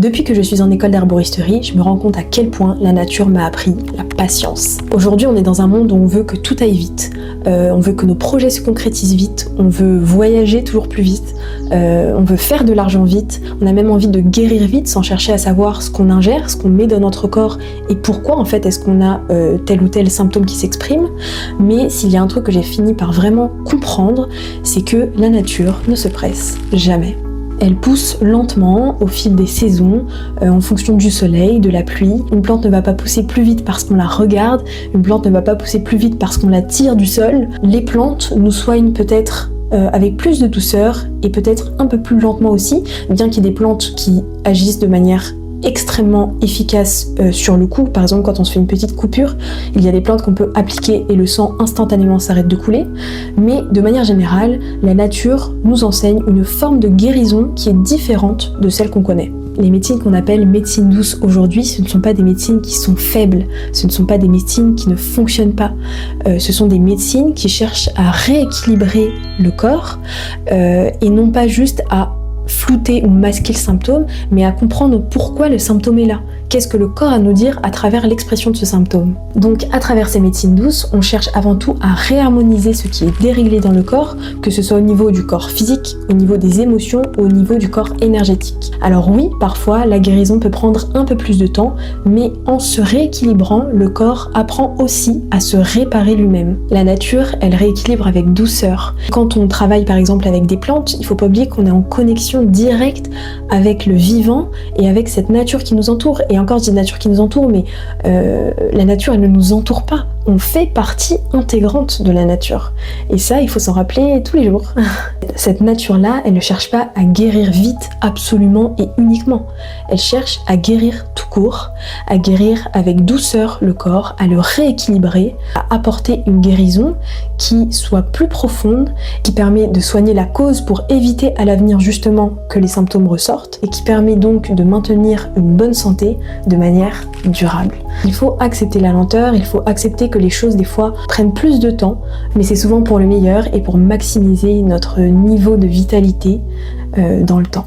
Depuis que je suis en école d'herboristerie, je me rends compte à quel point la nature m'a appris la patience. Aujourd'hui, on est dans un monde où on veut que tout aille vite, on veut que nos projets se concrétisent vite, on veut voyager toujours plus vite, on veut faire de l'argent vite, on a même envie de guérir vite sans chercher à savoir ce qu'on ingère, ce qu'on met dans notre corps et pourquoi en fait est-ce qu'on a tel ou tel symptôme qui s'exprime. Mais s'il y a un truc que j'ai fini par vraiment comprendre, c'est que la nature ne se presse jamais. Elle pousse lentement au fil des saisons, en fonction du soleil, de la pluie. Une plante ne va pas pousser plus vite parce qu'on la regarde, une plante ne va pas pousser plus vite parce qu'on la tire du sol. Les plantes nous soignent peut-être avec plus de douceur et peut-être un peu plus lentement aussi, bien qu'il y ait des plantes qui agissent de manière extrêmement efficace sur le coup. Par exemple, quand on se fait une petite coupure, il y a des plantes qu'on peut appliquer et le sang instantanément s'arrête de couler. Mais de manière générale, la nature nous enseigne une forme de guérison qui est différente de celle qu'on connaît. Les médecines qu'on appelle médecine douce aujourd'hui, ce ne sont pas des médecines qui sont faibles, ce ne sont pas des médecines qui ne fonctionnent pas. Ce sont des médecines qui cherchent à rééquilibrer le corps et non pas juste à flouter ou masquer le symptôme, mais à comprendre pourquoi le symptôme est là. Qu'est-ce que le corps a à nous dire à travers l'expression de ce symptôme. Donc à travers ces médecines douces, on cherche avant tout à réharmoniser ce qui est déréglé dans le corps, que ce soit au niveau du corps physique, au niveau des émotions, ou au niveau du corps énergétique. Alors oui, parfois la guérison peut prendre un peu plus de temps, mais en se rééquilibrant, le corps apprend aussi à se réparer lui-même. La nature, elle rééquilibre avec douceur. Quand on travaille par exemple avec des plantes, il faut pas oublier qu'on est en connexion directe avec le vivant et avec cette nature qui nous entoure. Et encore, je dis nature qui nous entoure, mais la nature, elle ne nous entoure pas. On fait partie intégrante de la nature. Et ça, il faut s'en rappeler tous les jours. Cette nature-là, elle ne cherche pas à guérir vite, absolument et uniquement. Elle cherche à guérir tout court, à guérir avec douceur le corps, à le rééquilibrer, à apporter une guérison qui soit plus profonde, qui permet de soigner la cause pour éviter à l'avenir justement que les symptômes ressortent et qui permet donc de maintenir une bonne santé de manière durable. Il faut accepter la lenteur, il faut accepter que les choses des fois prennent plus de temps, mais c'est souvent pour le meilleur et pour maximiser notre niveau de vitalité dans le temps.